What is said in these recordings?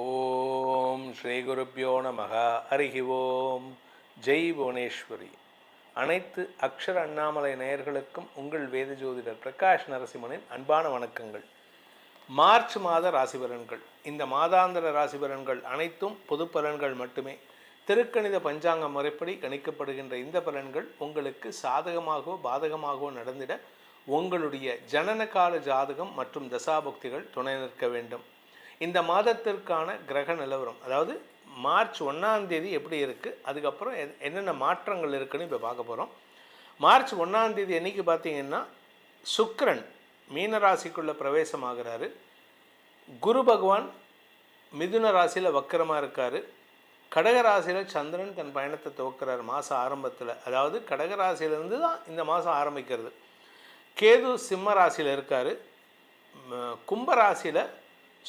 ஓம் ஸ்ரீ குருப்பியோ நமக. ஹரிஹி ஓம். ஜெய் புவனேஸ்வரி. அனைத்து அக்ஷர அண்ணாமலை நேயர்களுக்கும் உங்கள் வேத ஜோதிடர் பிரகாஷ் நரசிம்மனின் அன்பான வணக்கங்கள். மார்ச் மாத ராசி பலன்கள். இந்த மாதாந்திர ராசி பலன்கள் அனைத்தும் பொது பலன்கள் மட்டுமே. திருக்கணித பஞ்சாங்க முறைப்படி கணிக்கப்படுகின்ற இந்த பலன்கள் உங்களுக்கு சாதகமாகவோ பாதகமாகவோ நடந்திட உங்களுடைய ஜனன கால ஜாதகம் மற்றும் தசாபுக்திகள் துணை நிற்க வேண்டும். இந்த மாதத்திற்கான கிரக நிலவரம், அதாவது மார்ச் 1ஆம் தேதி எப்படி இருக்குது, அதுக்கப்புறம் என்னென்ன மாற்றங்கள் இருக்குதுன்னு இப்போ பார்க்க போகிறோம். மார்ச் 1ஆம் தேதி என்றைக்கு பார்த்தீங்கன்னா சுக்கிரன் மீனராசிக்குள்ளே பிரவேசமாகிறாரு. குரு பகவான் மிதுன ராசியில் வக்கரமாக இருக்கார். கடகராசியில் சந்திரன் தன் பயணத்தை துவக்கிறார் மாத ஆரம்பத்தில். அதாவது கடகராசியிலேருந்து தான் இந்த மாதம் ஆரம்பிக்கிறது. கேது சிம்ம ராசியில் இருக்கார். கும்பராசியில்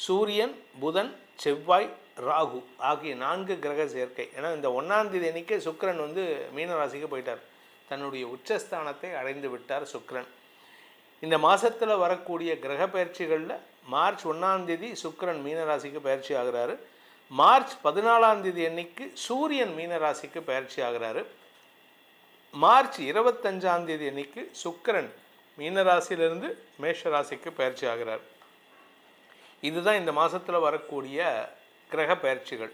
சூரியன், புதன், செவ்வாய், ராகு ஆகிய 4 கிரக சேர்க்கை. ஏன்னா இந்த 1ஆம் தேதி அன்றைக்கே சுக்கிரன் மீனராசிக்கு போயிட்டார். தன்னுடைய உச்சஸ்தானத்தை அடைந்து விட்டார் சுக்கிரன். இந்த மாதத்தில் வரக்கூடிய கிரக பயிற்சிகளில் மார்ச் 1ஆம் தேதி சுக்கிரன் மீனராசிக்கு பயிற்சி ஆகிறாரு. மார்ச் 14ஆம் தேதி அன்னைக்கு சூரியன் மீனராசிக்கு பயிற்சி ஆகிறாரு. மார்ச் 25ஆம் தேதி அன்னைக்கு சுக்கிரன் மீனராசியிலிருந்து மேஷராசிக்கு பயிற்சி ஆகிறார். இதுதான் இந்த மாதத்தில் வரக்கூடிய கிரக பயிற்சிகள்.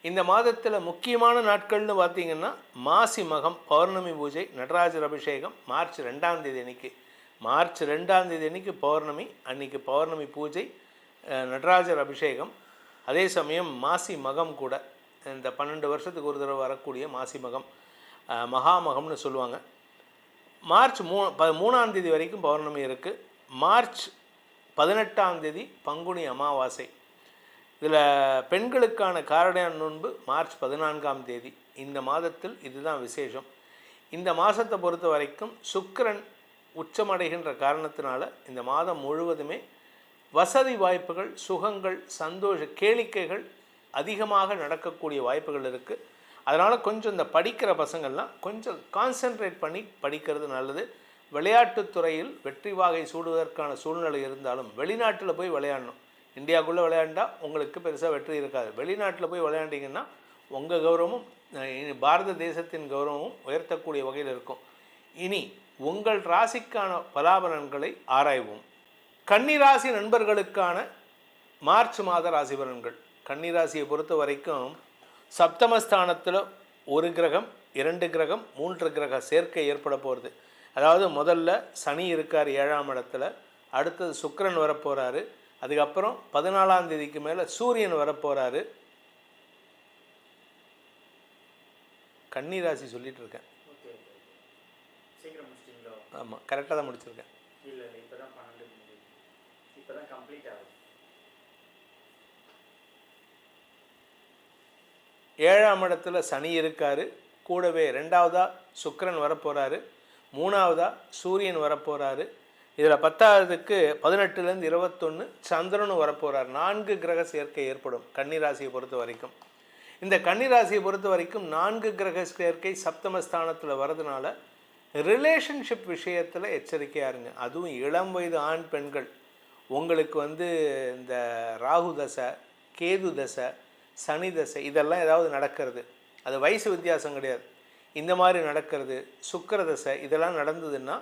இந்த மாதத்தில் முக்கியமான நாட்கள்னு பார்த்திங்கன்னா மாசி மகம், பௌர்ணமி பூஜை, நடராஜர் அபிஷேகம் மார்ச் 2ஆம் தேதி அன்னைக்கு. மார்ச் 2ஆம் தேதி அன்னைக்கு பௌர்ணமி, அன்றைக்கி பௌர்ணமி பூஜை, நடராஜர் அபிஷேகம். அதே சமயம் மாசி மகம் கூட, இந்த 12 வருஷத்துக்கு ஒரு தடவை வரக்கூடிய மாசி மகம், மகாமகம்னு சொல்லுவாங்க. மார்ச் 3ஆம் தேதி வரைக்கும் பௌர்ணமி இருக்குது. மார்ச் 18ஆம் தேதி பங்குனி அமாவாசை. இதில் பெண்களுக்கான காரடையான் நோன்பு மார்ச் 14ஆம் தேதி. இந்த மாதத்தில் இதுதான் விசேஷம். இந்த மாதத்தை பொறுத்த வரைக்கும் சுக்கிரன் உச்சமடைகின்ற காரணத்தினால இந்த மாதம் முழுவதுமே வசதி வாய்ப்புகள், சுகங்கள், சந்தோஷ கேளிக்கைகள் அதிகமாக நடக்கக்கூடிய வாய்ப்புகள் இருக்குது. அதனால் கொஞ்சம் இந்த படிக்கிற பசங்கள்லாம் கொஞ்சம் கான்சென்ட்ரேட் பண்ணி படிக்கிறது நல்லது. விளையாட்டுத்துறையில் வெற்றி வாகை சூடுவதற்கான சூழ்நிலை இருந்தாலும் வெளிநாட்டில் போய் விளையாடணும். இந்தியாவுக்குள்ளே விளையாண்டா உங்களுக்கு பெருசாக வெற்றி இருக்காது. வெளிநாட்டில் போய் விளையாண்டிங்கன்னா உங்கள் கௌரவமும் பாரத தேசத்தின் கௌரவமும் உயர்த்தக்கூடிய வகையில் இருக்கும். இனி உங்கள் ராசிக்கான பலாபலன்களை ஆராய்வோம். கன்னிராசி நண்பர்களுக்கான மார்ச் மாத ராசி பலன்கள். கன்னிராசியை பொறுத்த வரைக்கும் சப்தமஸ்தானத்தில் 1 கிரகம், 2 கிரகம், 3 கிரக சேர்க்கை ஏற்பட போகிறது. அதாவது முதல்ல சனி இருக்கார் 7ஆம் இடத்துல, அடுத்தது சுக்கிரன் வரப்போகிறாரு, அதுக்கப்புறம் 14ஆம் தேதிக்கு மேலே சூரியன் வரப்போகிறாரு. கன்னிராசி சொல்லிட்டு இருக்கேன். ஆமாம், கரெக்டாக தான் முடிச்சிருக்கேன். 7ஆம் இடத்துல சனி இருக்கார். கூடவே 2ஆவதாக சுக்கிரன் வரப்போகிறாரு, 3ஆவதாக சூரியன் வரப்போகிறாரு. இதில் 10ஆவதுக்கு 18லேருந்து 21 சந்திரனும் வரப்போகிறார். 4 கிரக சேர்க்கை ஏற்படும் கன்னிராசியை பொறுத்த வரைக்கும். இந்த கன்னிராசியை பொறுத்த வரைக்கும் 4 கிரக சேர்க்கை சப்தமஸ்தானத்தில் வரதுனால ரிலேஷன்ஷிப் விஷயத்தில் எச்சரிக்கையாக இருங்க. அதுவும் இளம் வயது ஆண் பெண்கள், உங்களுக்கு இந்த ராகு தசை, கேது தசை, சனி தசை இதெல்லாம் ஏதாவது நடக்கிறது, அது வயசு வித்தியாசம் கிடையாது, இந்த மாதிரி நடக்கிறது, சுக்கிர தசை இதெல்லாம் நடந்ததுன்னா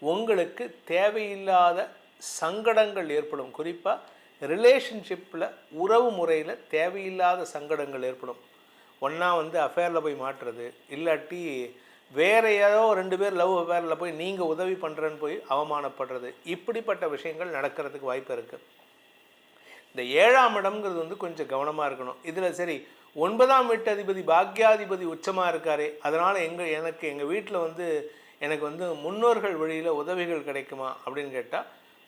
உங்களுக்கு தேவையில்லாத சங்கடங்கள் ஏற்படும். குறிப்பாக ரிலேஷன்ஷிப்பில், உறவு முறையில் தேவையில்லாத சங்கடங்கள் ஏற்படும். ஒன்றா அஃபேரில் போய் மாட்டுறது, இல்லாட்டி வேறு ஏதோ 2 பேர் லவ் அஃபேரில் போய் நீங்கள் உதவி பண்ணுறேன்னு போய் அவமானப்படுறது, இப்படிப்பட்ட விஷயங்கள் நடக்கிறதுக்கு வாய்ப்பு இருக்குது. இந்த 7ஆம் இடம்ங்கிறது கொஞ்சம் கவனமாக இருக்கணும். இதில் சரி 9ஆம் வீட்டு அதிபதி பாக்யாதிபதி உச்சமாக இருக்கார். அதனால் எங்கள் வீட்டில் எனக்கு முன்னோர்கள் வழியில் உதவிகள் கிடைக்குமா அப்படின்னு கேட்டால்,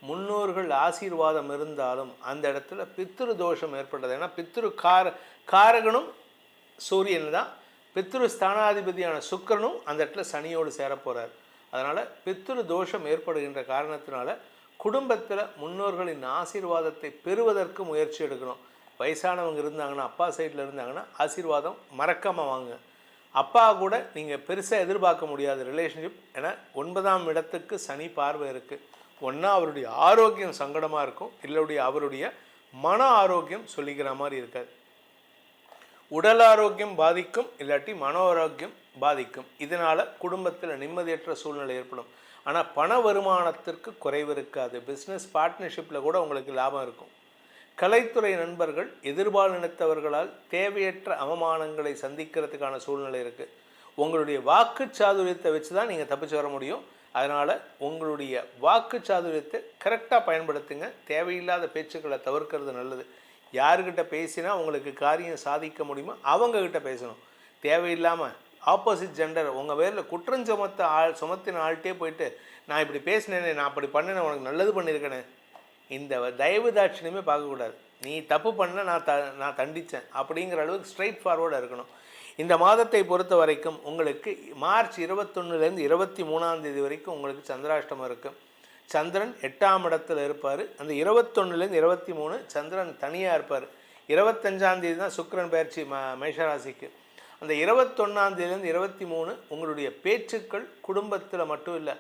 முன்னோர்கள் ஆசீர்வாதம் இருந்தாலும் அந்த இடத்துல பித்ரு தோஷம் ஏற்பட்டது. ஏன்னா காரகனும் சூரியன் தான், பித்ரு ஸ்தானாதிபதியான சுக்கிரனும் அந்த இடத்துல சனியோடு சேரப்போகிறார். அதனால் பித்ரு தோஷம் ஏற்படுகின்ற காரணத்தினால குடும்பத்தில் முன்னோர்களின் ஆசீர்வாதத்தை பெறுவதற்கு முயற்சி எடுக்கணும். வயசானவங்க இருந்தாங்கன்னா, அப்பா சைடில் இருந்தாங்கன்னா ஆசீர்வாதம் மறக்காமல் வாங்க. அப்பா கூட நீங்கள் பெருசாக எதிர்பார்க்க முடியாத ரிலேஷன்ஷிப். ஏன்னா 9ஆம் இடத்துக்கு சனி பார்வை இருக்குது. ஒன்றா அவருடைய ஆரோக்கியம் சங்கடமாக இருக்கும், இல்லைடைய அவருடைய மன ஆரோக்கியம் சொல்லிக்கிற மாதிரி இருக்காது. உடல் ஆரோக்கியம் பாதிக்கும், இல்லாட்டி மன ஆரோக்கியம் பாதிக்கும். இதனால் குடும்பத்தில் நிம்மதியற்ற சூழ்நிலை ஏற்படும். ஆனால் பண வருமானத்திற்கு குறைவு இருக்காது. பிஸ்னஸ் பார்ட்னர்ஷிப்பில் கூட உங்களுக்கு லாபம் இருக்கும். கலைத்துறை நண்பர்கள் எதிர்பாலினத்தவர்களால் தேவையற்ற அவமானங்களை சந்திக்கிறதுக்கான சூழ்நிலை இருக்குது. உங்களுடைய வாக்கு சாதுரியத்தை வச்சு தான் நீங்கள் தப்பிச்சு வர முடியும். அதனால் உங்களுடைய வாக்கு சாதுரியத்தை கரெக்டாக பயன்படுத்துங்க. தேவையில்லாத பேச்சுக்களை தவிர்க்கிறது நல்லது. யாருக்கிட்ட பேசினா உங்களுக்கு காரியம் சாதிக்க முடியுமோ அவங்கக்கிட்ட பேசணும். தேவையில்லாமல் ஆப்போசிட் ஜெண்டர் உங்கள் பேரில் குற்றம் சுமத்தின ஆள்கிட்டே போயிட்டு நான் இப்படி பேசினேனே, நான் அப்படி பண்ணினேன், உனக்கு நல்லது பண்ணியிருக்கேனே, இந்த தயவு தாட்சியமே பார்க்கக்கூடாது. நீ தப்பு பண்ண நான் தண்டித்தேன் அப்படிங்கிற அளவுக்கு ஸ்ட்ரைட் ஃபார்வர்டாக இருக்கணும். இந்த மாதத்தை பொறுத்த வரைக்கும் உங்களுக்கு மார்ச் 21லேருந்து 23 வரைக்கும் உங்களுக்கு சந்திராஷ்டமம் இருக்குது. சந்திரன் 8ஆம் இடத்துல இருப்பார். அந்த 21லேருந்து 23 சந்திரன் தனியாக இருப்பார். 25 தான் சுக்கிரன் பயிற்சி மேஷராசிக்கு. அந்த 21 23 உங்களுடைய பேச்சுக்கள் குடும்பத்தில் மட்டும் இல்லை,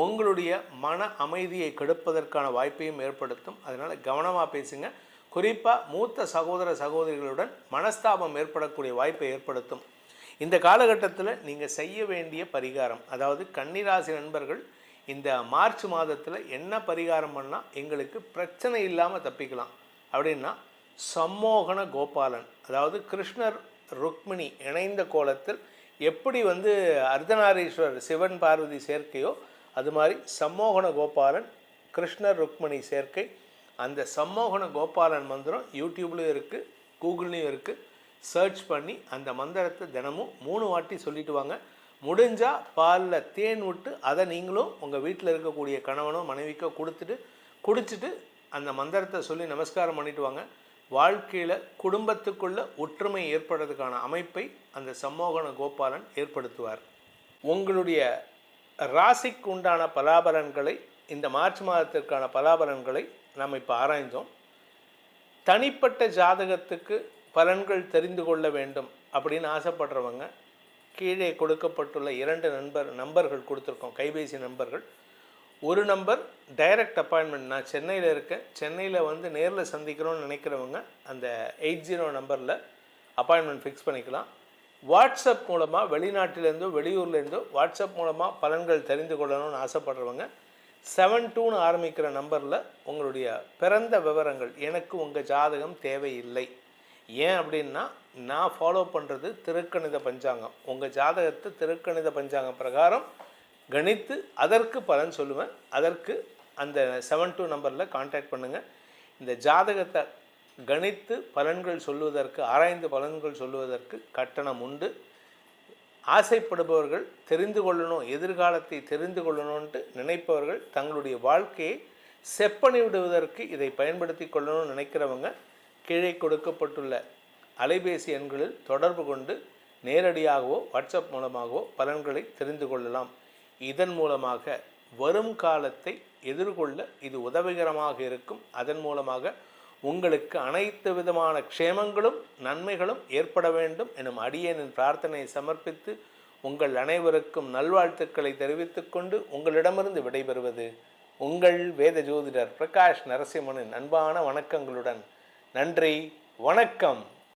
உங்களுடைய மன அமைதியை கெடுப்பதற்கான வாய்ப்பையும் ஏற்படுத்தும். அதனால் கவனமாக பேசுங்க. குறிப்பாக மூத்த சகோதர சகோதரிகளுடன் மனஸ்தாபம் ஏற்படக்கூடிய வாய்ப்பை ஏற்படுத்தும். இந்த காலகட்டத்தில் நீங்கள் செய்ய வேண்டிய பரிகாரம், அதாவது கன்னிராசி நண்பர்கள் இந்த மார்ச் மாதத்தில் என்ன பரிகாரம் பண்ணால் எங்களுக்கு பிரச்சனை இல்லாமல் தப்பிக்கலாம் அப்படின்னா, சம்மோகன கோபாலன், அதாவது கிருஷ்ணர் ருக்மிணி இணைந்த கோலத்தில் எப்படி அர்த்தநாரீஸ்வரர் சிவன் பார்வதி சேர்க்கையோ அது மாதிரி சம்மோகன கோபாலன் கிருஷ்ணர் ருக்மிணி சேர்க்கை. அந்த சம்மோகன கோபாலன் மந்திரம் யூடியூப்லேயும் இருக்குது, கூகுள்லேயும் இருக்குது. சர்ச் பண்ணி அந்த மந்திரத்தை தினமும் 3 வாட்டி சொல்லிட்டு வாங்க. முடிஞ்சால் பாலில் தேன் விட்டு அதை நீங்களும் உங்கள் வீட்டில் இருக்கக்கூடிய கணவனோ மனைவிக்கோ குடிச்சிட்டு அந்த மந்திரத்தை சொல்லி நமஸ்காரம் பண்ணிட்டு வாங்க. வாழ்க்கையில் குடும்பத்துக்குள்ள ஒற்றுமை ஏற்படுறதுக்கான அமைப்பை அந்த சம்மோகன கோபாலன் ஏற்படுத்துவார். உங்களுடைய ராசிக்கு உண்டான பலாபலன்களை, இந்த மார்ச் மாதத்திற்கான பலாபலன்களை நாம் இப்போ ஆராய்ந்தோம். தனிப்பட்ட ஜாதகத்துக்கு பலன்கள் தெரிந்து கொள்ள வேண்டும் அப்படின்னு ஆசைப்படுறவங்க கீழே கொடுக்கப்பட்டுள்ள 2 நம்பர்கள் கொடுத்துருக்கோம், கைபேசி நம்பர்கள். ஒரு நம்பர் டைரக்ட் அப்பாயின்மெண்ட், நான் சென்னையில் இருக்கேன், சென்னையில் நேரில் சந்திக்கிறோன்னு நினைக்கிறவங்க அந்த 80 நம்பரில் அப்பாயின்மெண்ட் ஃபிக்ஸ் பண்ணிக்கலாம். வாட்ஸ்அப் மூலமாக வெளிநாட்டிலேருந்தோ வெளியூர்லேருந்தோ வாட்ஸ்அப் மூலமாக பலன்கள் தெரிந்து கொள்ளணும்னு ஆசைப்படுறவங்க 72ன்னு ஆரம்பிக்கிற நம்பரில் உங்களுடைய பிறந்த விவரங்கள், எனக்கு உங்கள் ஜாதகம் தேவையில்லை. ஏன் அப்படின்னா நான் ஃபாலோ பண்ணுறது திருக்கணித பஞ்சாங்கம். உங்கள் ஜாதகத்தை திருக்கணித பஞ்சாங்கம் பிரகாரம் கணித்து அதற்கு பலன் சொல்லுவேன். அதற்கு அந்த 72 நம்பரில் கான்டாக்ட் பண்ணுங்கள். இந்த ஜாதகத்தை கணித்து பலன்கள் சொல்லுவதற்கு, ஆராய்ந்து பலன்கள் சொல்லுவதற்கு கட்டணம் உண்டு. ஆசைப்படுபவர்கள், தெரிந்து கொள்ளணும், எதிர்காலத்தை தெரிந்து கொள்ளணும்ன்ட்டு நினைப்பவர்கள், தங்களுடைய வாழ்க்கையை செப்பனி விடுவதற்கு இதை பயன்படுத்தி கொள்ளணும்னு நினைக்கிறவங்க கீழே கொடுக்கப்பட்டுள்ள அலைபேசி எண்களில் தொடர்பு கொண்டு நேரடியாகவோ வாட்ஸ்அப் மூலமாகவோ பலன்களை தெரிந்து கொள்ளலாம். இதன் மூலமாக வரும் காலத்தை எதிர்கொள்ள இது உதவிகரமாக இருக்கும். அதன் மூலமாக உங்களுக்கு அனைத்து விதமான க்ஷேமங்களும் நன்மைகளும் ஏற்பட வேண்டும் எனும் அடியேனின் பிரார்த்தனையை சமர்ப்பித்து உங்கள் அனைவருக்கும் நல்வாழ்த்துக்களை தெரிவித்துக்கொண்டு உங்களிடமிருந்து விடைபெறுவது உங்கள் வேத ஜோதிடர் பிரகாஷ் நரசிம்மனின் அன்பான வணக்கங்களுடன். நன்றி, வணக்கம்.